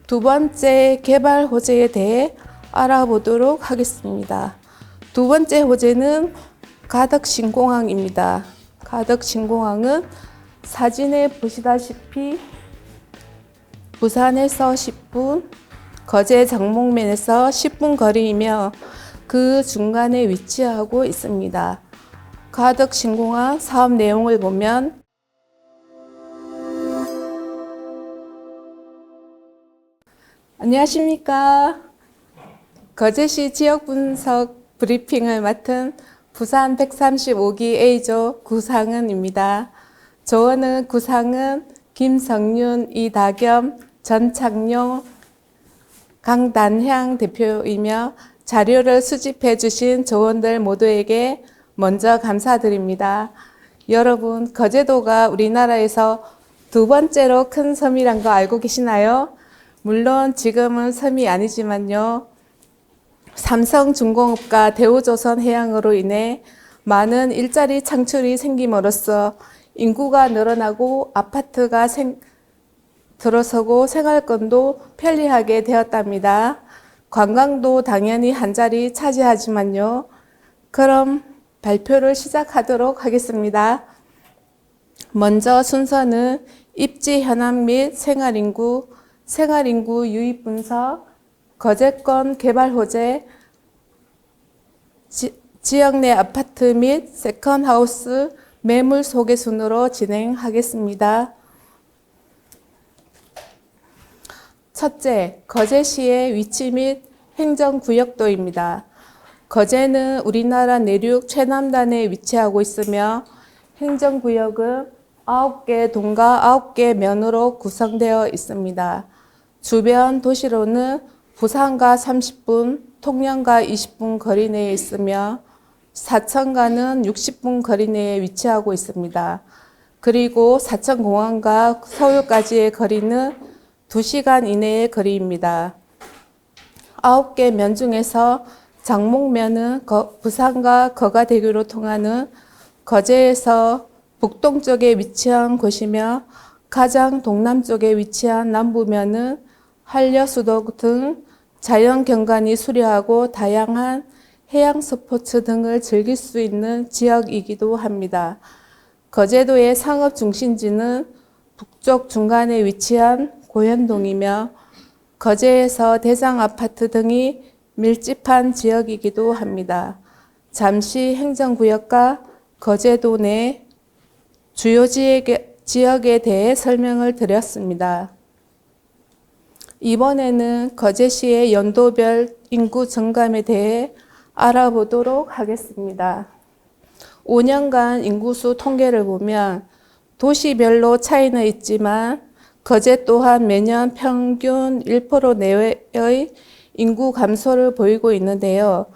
두 번째 개발 호재에 대해 알아보도록 하겠습니다. 두 번째 호재는 가덕신공항입니다. 가덕신공항은 사진에 보시다시피 부산에서 10분, 거제 장목면에서 10분 거리이며 그 중간에 위치하고 있습니다. 가덕신공항 사업 내용을 보면 안녕하십니까. 거제시 지역분석 브리핑을 맡은 부산 135기 A조 구상은입니다. 조언은 구상은 김성윤, 이다겸, 전창용, 강단향 대표이며 자료를 수집해 주신 조원들 모두에게 먼저 감사드립니다. 여러분, 거제도가 우리나라에서 두 번째로 큰 섬이란 거 알고 계시나요? 물론 지금은 섬이 아니지만요. 삼성중공업과 대우조선해양으로 인해 많은 일자리 창출이 생김으로써 인구가 늘어나고 아파트가 들어서고 생활권도 편리하게 되었답니다. 관광도 당연히 한 자리 차지하지만요. 그럼 발표를 시작하도록 하겠습니다. 먼저 순서는 입지 현황 및 생활인구 유입 분석, 거제권 개발 호재, 지역 내 아파트 및 세컨하우스 매물 소개 순으로 진행하겠습니다. 첫째, 거제시의 위치 및 행정구역도입니다. 거제는 우리나라 내륙 최남단에 위치하고 있으며 행정구역은 9개 동과 9개 면으로 구성되어 있습니다. 주변 도시로는 부산과 30분, 통영과 20분 거리 내에 있으며 사천과는 60분 거리 내에 위치하고 있습니다. 그리고 사천공항과 서울까지의 거리는 2시간 이내의 거리입니다. 9개 면 중에서 장목면은 부산과 거가대교로 통하는 거제에서 북동쪽에 위치한 곳이며 가장 동남쪽에 위치한 남부면은 한려수도 등 자연경관이 수려하고 다양한 해양 스포츠 등을 즐길 수 있는 지역이기도 합니다. 거제도의 상업 중심지는 북쪽 중간에 위치한 고현동이며 거제에서 대장아파트 등이 밀집한 지역이기도 합니다. 잠시 행정구역과 거제도 내 주요 지역에 대해 설명을 드렸습니다. 이번에는 거제시의 연도별 인구 증감에 대해 알아보도록 하겠습니다. 5년간 인구수 통계를 보면 도시별로 차이는 있지만 거제 또한 매년 평균 1% 내외의 인구 감소를 보이고 있는데요.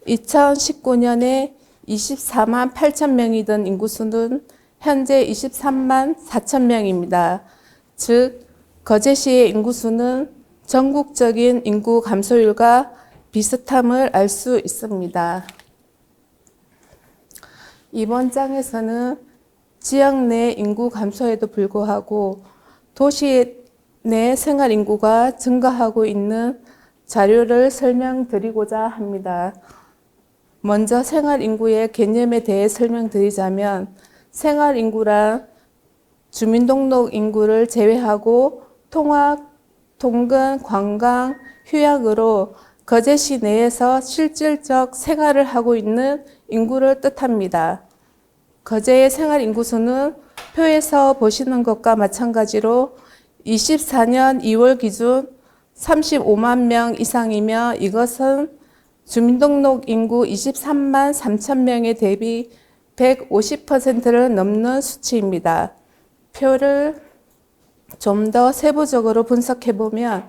2019년에 24만 8천 명이던 인구수는 현재 23만 4천 명입니다. 즉, 거제시의 인구수는 전국적인 인구 감소율과 비슷함을 알 수 있습니다. 이번 장에서는 지역 내 인구 감소에도 불구하고 도시 내 생활 인구가 증가하고 있는 자료를 설명드리고자 합니다. 먼저 생활 인구의 개념에 대해 설명드리자면 생활 인구란 주민등록 인구를 제외하고 통학, 통근, 관광, 휴양으로 거제시 내에서 실질적 생활을 하고 있는 인구를 뜻합니다. 거제의 생활 인구수는 표에서 보시는 것과 마찬가지로 24년 2월 기준 35만 명 이상이며 이것은 주민등록 인구 23만 3천 명에 대비 150%를 넘는 수치입니다. 표를 좀 더 세부적으로 분석해보면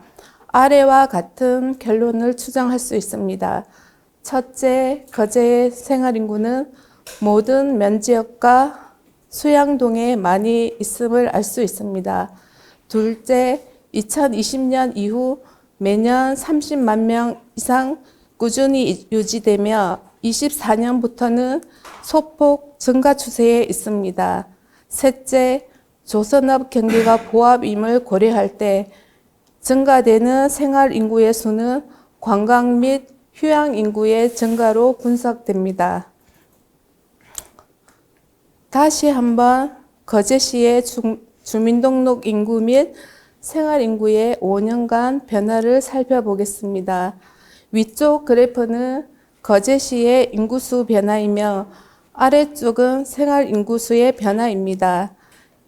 아래와 같은 결론을 추정할 수 있습니다. 첫째, 거제의 생활인구는 모든 면지역과 수양동에 많이 있음을 알 수 있습니다. 둘째, 2020년 이후 매년 30만 명 이상 꾸준히 유지되며 24년부터는 소폭 증가 추세에 있습니다. 셋째, 조선업 경기가 보합임을 고려할 때 증가되는 생활 인구의 수는 관광 및 휴양 인구의 증가로 분석됩니다. 다시 한번 거제시의 주민등록 인구 및 생활 인구의 5년간 변화를 살펴보겠습니다. 위쪽 그래프는 거제시의 인구수 변화이며 아래쪽은 생활 인구수의 변화입니다.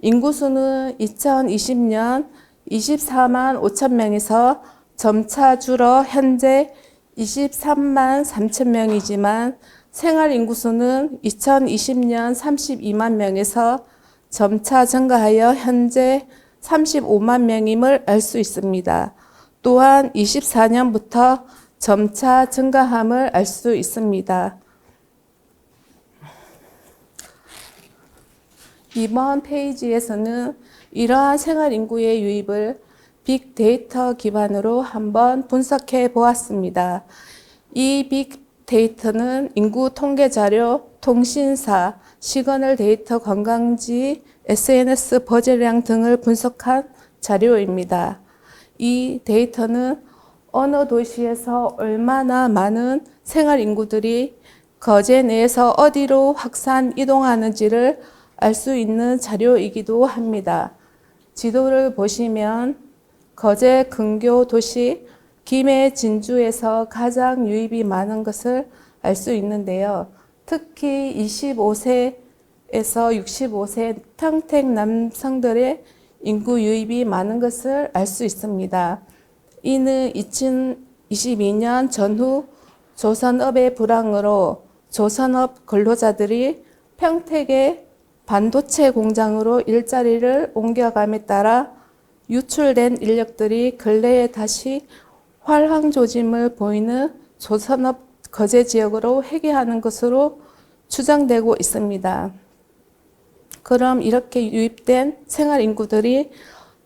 인구수는 2020년 24만 5천 명에서 점차 줄어 현재 23만 3천 명이지만 생활 인구수는 2020년 32만 명에서 점차 증가하여 현재 35만 명임을 알 수 있습니다. 또한 24년부터 점차 증가함을 알 수 있습니다. 이번 페이지에서는 이러한 생활 인구의 유입을 빅데이터 기반으로 한번 분석해 보았습니다. 이 빅데이터는 인구 통계 자료, 통신사, 시그널 데이터 관광지, SNS 버즈량 등을 분석한 자료입니다. 이 데이터는 어느 도시에서 얼마나 많은 생활 인구들이 거제 내에서 어디로 확산 이동하는지를 알 수 있는 자료이기도 합니다. 지도를 보시면 거제 근교 도시 김해 진주에서 가장 유입이 많은 것을 알 수 있는데요. 특히 25세에서 65세 평택 남성들의 인구 유입이 많은 것을 알 수 있습니다. 이는 2022년 전후 조선업의 불황으로 조선업 근로자들이 평택의 반도체 공장으로 일자리를 옮겨감에 따라 유출된 인력들이 근래에 다시 활황 조짐을 보이는 조선업 거제 지역으로 회귀하는 것으로 추정되고 있습니다. 그럼 이렇게 유입된 생활 인구들이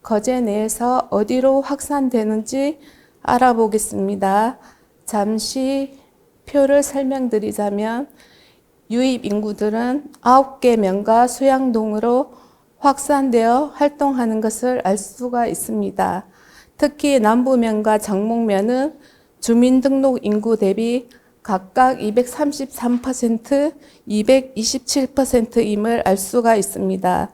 거제 내에서 어디로 확산되는지 알아보겠습니다. 잠시 표를 설명드리자면 유입 인구들은 9개 면과 수양동으로 확산되어 활동하는 것을 알 수가 있습니다. 특히 남부면과 장목면은 주민등록 인구 대비 각각 233%, 227%임을 알 수가 있습니다.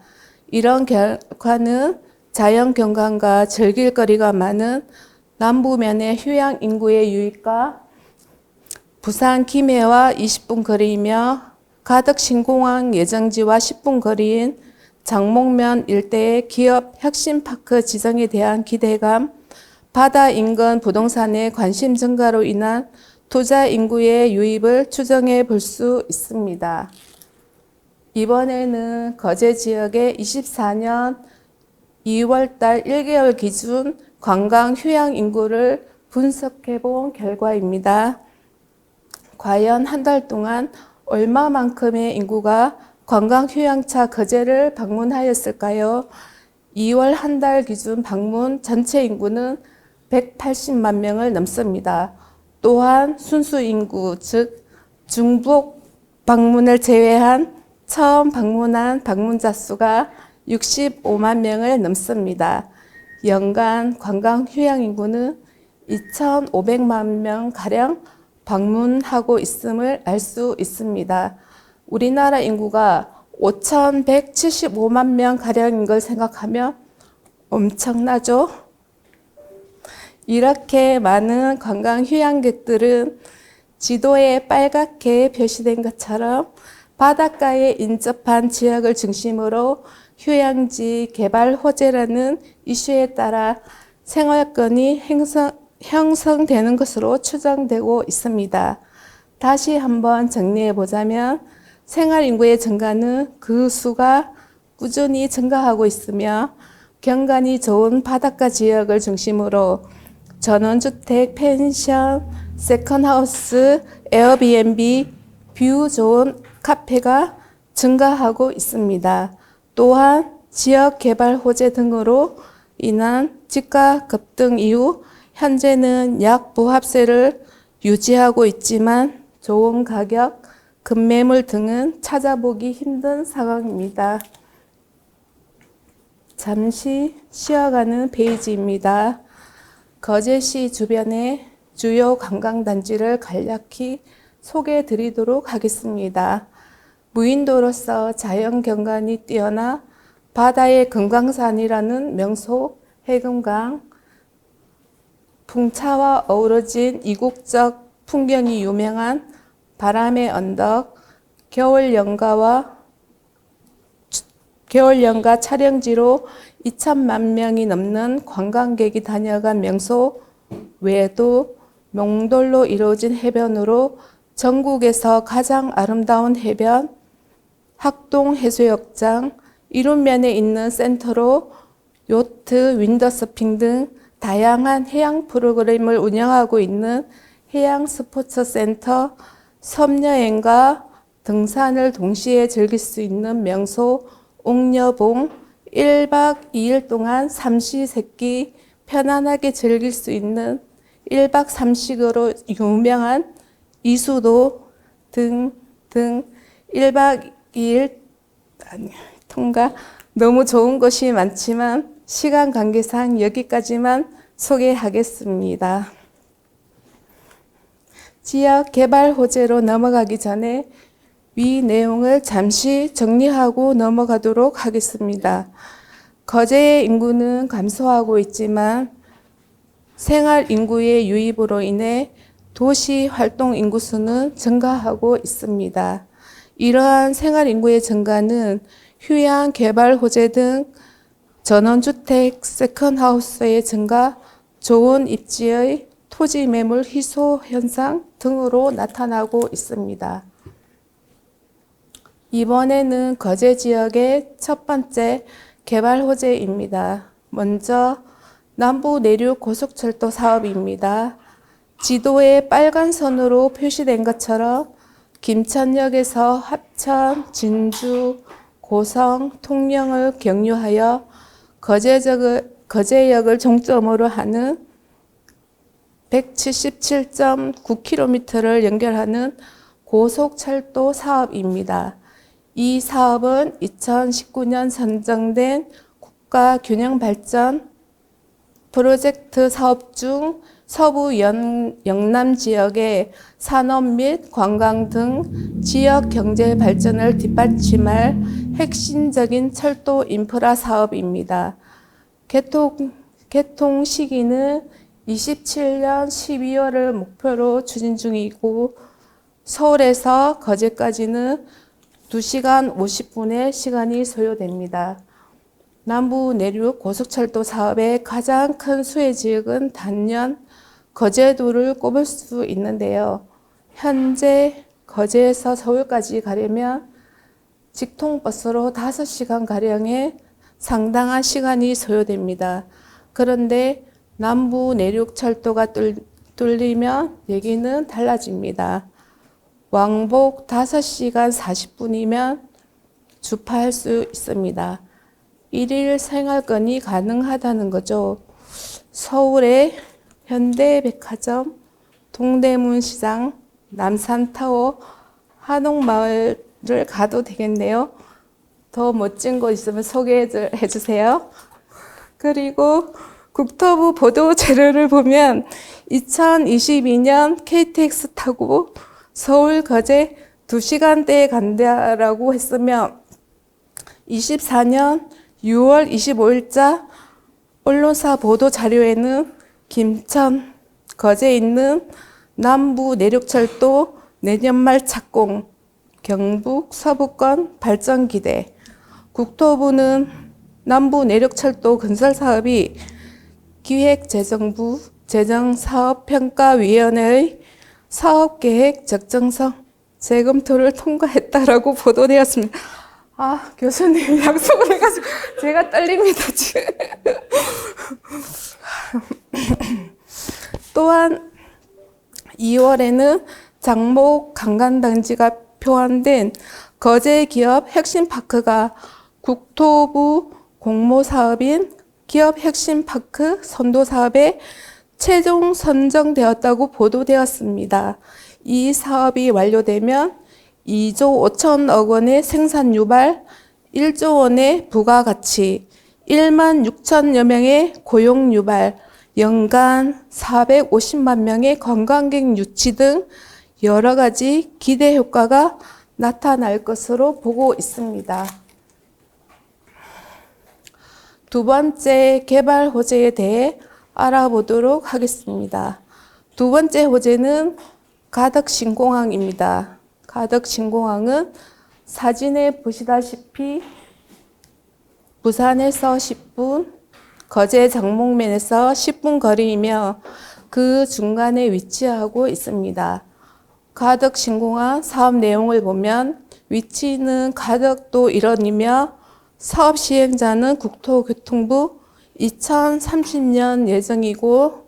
이런 결과는 자연경관과 즐길 거리가 많은 남부면의 휴양 인구의 유입과 부산 김해와 20분 거리이며 가덕 신공항 예정지와 10분 거리인 장목면 일대의 기업 혁신파크 지정에 대한 기대감, 바다 인근 부동산의 관심 증가로 인한 투자 인구의 유입을 추정해 볼 수 있습니다. 이번에는 거제 지역의 24년 2월달 1개월 기준 관광 휴양 인구를 분석해 본 결과입니다. 과연 한 달 동안 얼마만큼의 인구가 관광 휴양차 거제를 방문하였을까요? 2월 한 달 기준 방문 전체 인구는 180만 명을 넘습니다. 또한 순수 인구, 즉 중복 방문을 제외한 처음 방문한 방문자 수가 65만 명을 넘습니다. 연간 관광 휴양 인구는 2,500만 명가량 방문하고 있음을 알 수 있습니다. 우리나라 인구가 5,175만 명가량인 걸 생각하면 엄청나죠? 이렇게 많은 관광 휴양객들은 지도에 빨갛게 표시된 것처럼 바닷가에 인접한 지역을 중심으로 휴양지 개발 호재라는 이슈에 따라 생활권이 형성되는 것으로 추정되고 있습니다. 다시 한번 정리해 보자면 생활 인구의 증가는 그 수가 꾸준히 증가하고 있으며 경관이 좋은 바닷가 지역을 중심으로 전원주택, 펜션, 세컨하우스, 에어비앤비, 뷰 좋은 카페가 증가하고 있습니다. 또한 지역 개발 호재 등으로 인한 집가 급등 이후 현재는 약 부합세를 유지하고 있지만 좋은 가격, 급매물 등은 찾아보기 힘든 상황입니다. 잠시 쉬어가는 페이지입니다. 거제시 주변의 주요 관광단지를 간략히 소개해 드리도록 하겠습니다. 무인도로서 자연경관이 뛰어나 바다의 금강산이라는 명소, 해금강, 풍차와 어우러진 이국적 풍경이 유명한 바람의 언덕, 겨울연가 촬영지로 2천만 명이 넘는 관광객이 다녀간 명소 외에도 몽돌로 이루어진 해변으로 전국에서 가장 아름다운 해변, 학동해수욕장, 이룸면에 있는 센터로 요트, 윈더서핑 등 다양한 해양 프로그램을 운영하고 있는 해양 스포츠 센터, 섬여행과 등산을 동시에 즐길 수 있는 명소 옥녀봉, 1박 2일 동안 삼시세끼 편안하게 즐길 수 있는 1박 3식으로 유명한 이수도 등 1박 2일 통과 너무 좋은 곳이 많지만 시간 관계상 여기까지만 소개하겠습니다. 지역 개발 호재로 넘어가기 전에 위 내용을 잠시 정리하고 넘어가도록 하겠습니다. 거제의 인구는 감소하고 있지만 생활 인구의 유입으로 인해 도시 활동 인구수는 증가하고 있습니다. 이러한 생활 인구의 증가는 휴양 개발 호재 등 전원주택, 세컨하우스의 증가, 좋은 입지의 토지 매물 희소 현상 등으로 나타나고 있습니다. 이번에는 거제 지역의 첫 번째 개발 호재입니다. 먼저 남부 내륙 고속철도 사업입니다. 지도에 빨간 선으로 표시된 것처럼 김천역에서 합천, 진주, 고성, 통영을 경유하여 거제역을 종점으로 하는 177.9km를 연결하는 고속철도 사업입니다. 이 사업은 2019년 선정된 국가균형발전 프로젝트 사업 중 서부 영남 지역의 산업 및 관광 등 지역 경제 발전을 뒷받침할 핵심적인 철도 인프라 사업입니다. 개통 시기는 27년 12월을 목표로 추진 중이고 서울에서 거제까지는 2시간 50분의 시간이 소요됩니다. 남부 내륙 고속철도 사업의 가장 큰 수혜 지역은 단연 거제도를 꼽을 수 있는데요. 현재 거제에서 서울까지 가려면 직통버스로 5시간가량의 상당한 시간이 소요됩니다. 그런데 남부 내륙 철도가 뚫리면 얘기는 달라집니다. 왕복 5시간 40분이면 주파할 수 있습니다. 1일 생활권이 가능하다는 거죠. 서울의 현대백화점, 동대문시장, 남산타워, 한옥마을을 가도 되겠네요. 더 멋진 곳 있으면 소개해 주세요. 그리고 국토부 보도 자료를 보면 2022년 KTX 타고 서울 거제 2시간대에 간다라고 했으며 24년 6월 25일자 언론사 보도 자료에는 김천, 거제에 있는 남부 내륙철도 내년 말 착공, 경북 서부권 발전 기대, 국토부는 남부 내륙철도 건설 사업이 기획재정부 재정사업평가위원회의 사업계획 적정성 재검토를 통과했다라고 보도되었습니다. 아, 교수님 약속을 해가지고 제가 떨립니다, 지금. 또한 2월에는 장목 강간단지가 표안된 거제 기업 핵심파크가 국토부 공모사업인 기업 핵심파크 선도사업에 최종 선정되었다고 보도되었습니다. 이 사업이 완료되면 2조 5천억 원의 생산 유발, 1조 원의 부가가치, 1만 6천여 명의 고용 유발, 연간 450만 명의 관광객 유치 등 여러 가지 기대 효과가 나타날 것으로 보고 있습니다. 두 번째 개발 호재에 대해 알아보도록 하겠습니다. 두 번째 호재는 가덕신공항입니다. 가덕신공항은 사진에 보시다시피 부산에서 10분, 거제 정목면에서 10분 거리이며 그 중간에 위치하고 있습니다. 가덕신공항 사업 내용을 보면 위치는 가덕도 일원이며 사업 시행자는 국토교통부 2030년 예정이고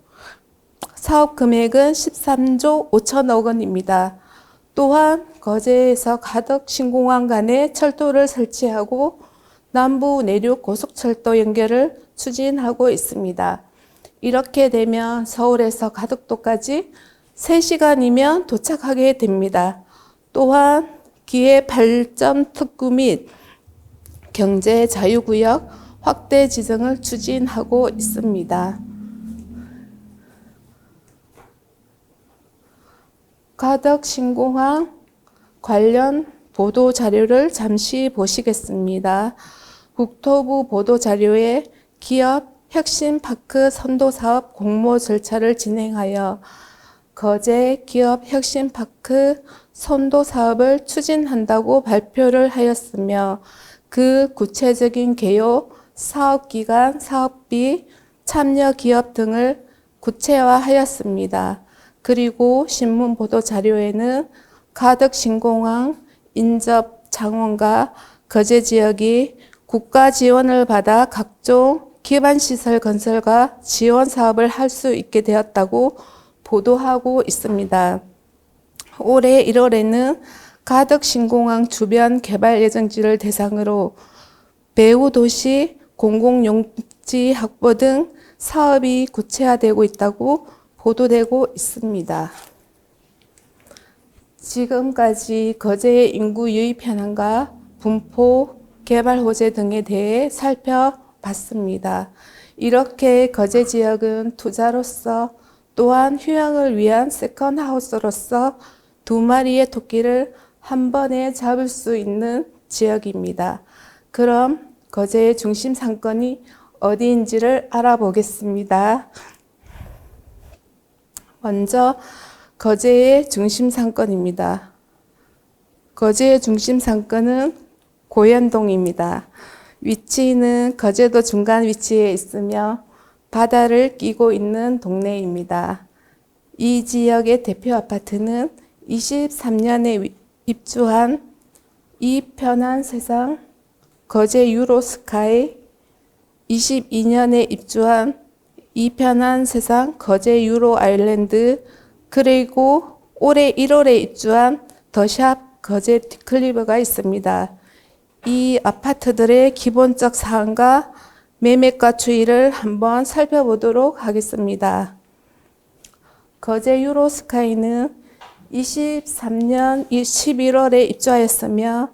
사업 금액은 13조 5천억 원입니다. 또한 거제에서 가덕신공항 간에 철도를 설치하고 남부 내륙 고속철도 연결을 추진하고 있습니다. 이렇게 되면 서울에서 가덕도까지 3시간이면 도착하게 됩니다. 또한 기회 발전 특구 및 경제 자유구역 확대 지정을 추진하고 있습니다. 가덕신공항 관련 보도 자료를 잠시 보시겠습니다. 국토부 보도 자료에 기업 혁신파크 선도사업 공모 절차를 진행하여 거제 기업 혁신파크 선도사업을 추진한다고 발표를 하였으며 그 구체적인 개요, 사업기간, 사업비, 참여 기업 등을 구체화하였습니다. 그리고 신문 보도 자료에는 가덕신공항 인접 장원과 거제 지역이 국가 지원을 받아 각종 기반시설 건설과 지원 사업을 할 수 있게 되었다고 보도하고 있습니다. 올해 1월에는 가덕신공항 주변 개발 예정지를 대상으로 배후도시, 공공용지 확보 등 사업이 구체화되고 있다고 보도되고 있습니다. 지금까지 거제의 인구 유입 현황과 분포, 개발 호재 등에 대해 살펴봤습니다. 이렇게 거제 지역은 투자로서 또한 휴양을 위한 세컨하우스로서 두 마리의 토끼를 한 번에 잡을 수 있는 지역입니다. 그럼 거제의 중심 상권이 어디인지를 알아보겠습니다. 먼저 거제의 중심 상권입니다. 거제의 중심 상권은 고현동입니다. 위치는 거제도 중간 위치에 있으며 바다를 끼고 있는 동네입니다. 이 지역의 대표 아파트는 23년에 입주한 이편한 세상 거제 유로스카이, 22년에 입주한 이편한 세상 거제 유로 아일랜드, 그리고 올해 1월에 입주한 더샵 거제 디클리버가 있습니다. 이 아파트들의 기본적 사항과 매매가 추이를 한번 살펴보도록 하겠습니다. 거제 유로스카이는 23년 11월에 입주하였으며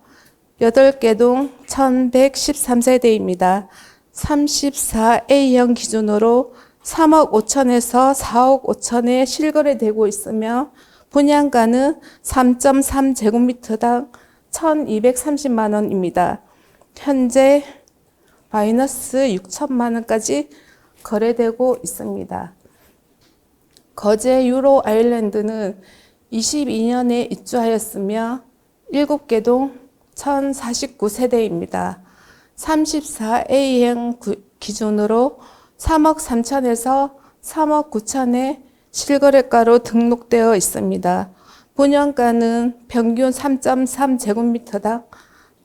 8개 동 1113세대입니다. 34A형 기준으로 3억 5천에서 4억 5천에 실거래되고 있으며 분양가는 3.3제곱미터당 1,230만 원입니다. 현재 마이너스 6천만 원까지 거래되고 있습니다. 거제 유로 아일랜드는 22년에 입주하였으며 7개 동 1,049세대입니다. 34A형 기준으로 3억 3천에서 3억 9천에 실거래가로 등록되어 있습니다. 분양가는 평균 3.3제곱미터당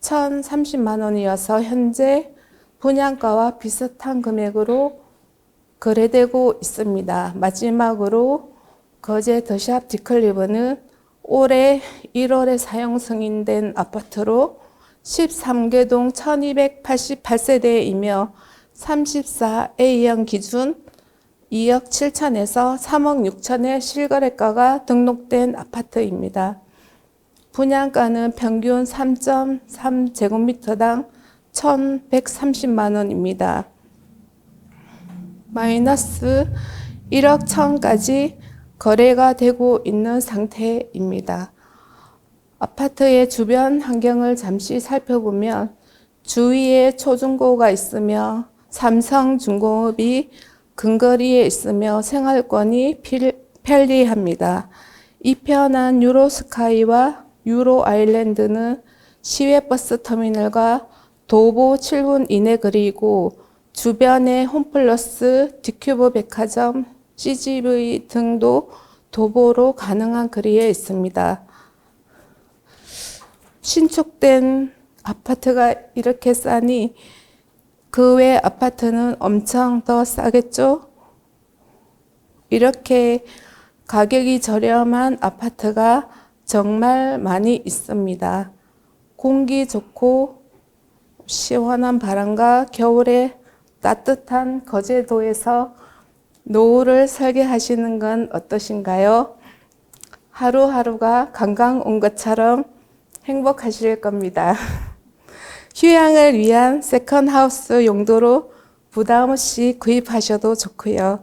1,030만 원이어서 현재 분양가와 비슷한 금액으로 거래되고 있습니다. 마지막으로 거제 더샵 디클리버는 올해 1월에 사용 승인된 아파트로 13개 동 1288세대이며 34A형 기준 2억 7천에서 3억 6천의 실거래가가 등록된 아파트입니다. 분양가는 평균 3.3제곱미터당 1,130만 원입니다. 마이너스 1억 1천까지 거래가 되고 있는 상태입니다. 아파트의 주변 환경을 잠시 살펴보면 주위에 초중고가 있으며 삼성중공업이 근거리에 있으며 생활권이 편리합니다. 이 편한 유로스카이와 유로아일랜드는 시외버스 터미널과 도보 7분 이내 거리이고 주변에 홈플러스, 디큐브 백화점, CGV 등도 도보로 가능한 거리에 있습니다. 신축된 아파트가 이렇게 싸니 그 외 아파트는 엄청 더 싸겠죠? 이렇게 가격이 저렴한 아파트가 정말 많이 있습니다. 공기 좋고 시원한 바람과 겨울에 따뜻한 거제도에서 노후를 설계하시는 건 어떠신가요? 하루하루가 관광 온 것처럼 행복하실 겁니다. 휴양을 위한 세컨하우스 용도로 부담 없이 구입하셔도 좋고요.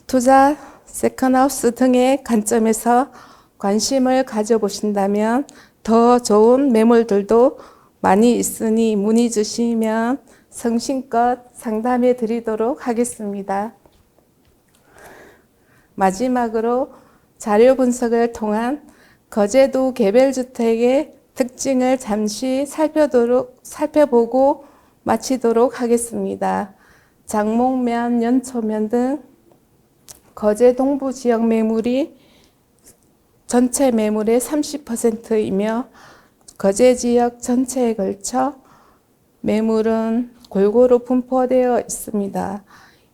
투자, 세컨하우스 등의 관점에서 관심을 가져보신다면 더 좋은 매물들도 많이 있으니 문의 주시면 성심껏 상담해 드리도록 하겠습니다. 마지막으로 자료 분석을 통한 거제도 개별주택의 특징을 잠시 살펴보고 마치도록 하겠습니다. 장목면, 연초면 등 거제 동부 지역 매물이 전체 매물의 30%이며 거제 지역 전체에 걸쳐 매물은 골고루 분포되어 있습니다.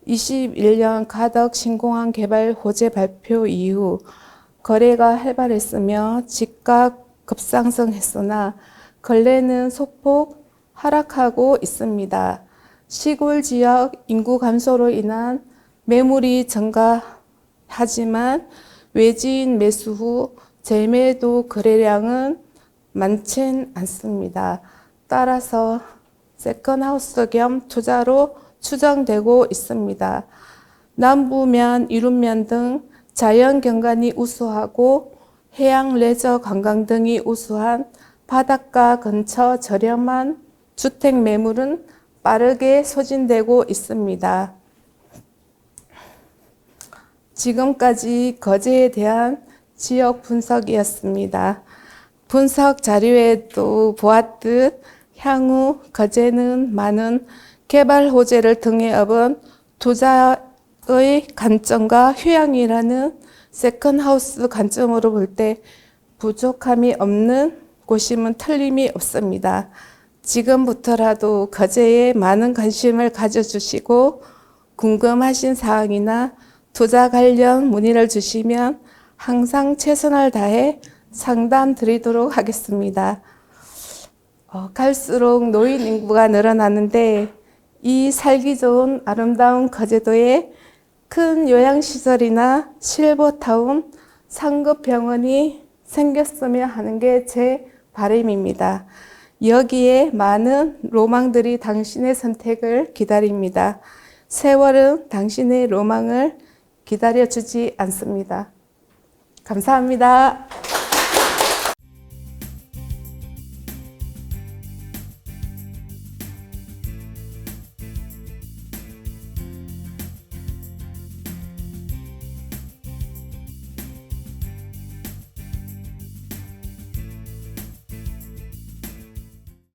21년 가덕 신공항 개발 호재 발표 이후 거래가 활발했으며 집값 급상승했으나 근래는 소폭 하락하고 있습니다. 시골 지역 인구 감소로 인한 매물이 증가하지만 외지인 매수 후 재매도 거래량은 많진 않습니다. 따라서 세컨하우스 겸 투자로 추정되고 있습니다. 남부면, 이룸면 등 자연 경관이 우수하고 해양 레저 관광 등이 우수한 바닷가 근처 저렴한 주택 매물은 빠르게 소진되고 있습니다. 지금까지 거제에 대한 지역 분석이었습니다. 분석 자료에도 보았듯 향후 거제는 많은 개발 호재를 등에 업은 투자의 관점과 휴양이라는 세컨하우스 관점으로 볼 때 부족함이 없는 곳임은 틀림이 없습니다. 지금부터라도 거제에 많은 관심을 가져주시고 궁금하신 사항이나 투자 관련 문의를 주시면 항상 최선을 다해 상담 드리도록 하겠습니다. 갈수록 노인 인구가 늘어나는데 이 살기 좋은 아름다운 거제도에 큰 요양시설이나 실버타운, 상급병원이 생겼으면 하는 게 제 바람입니다. 여기에 많은 로망들이 당신의 선택을 기다립니다. 세월은 당신의 로망을 기다려주지 않습니다. 감사합니다.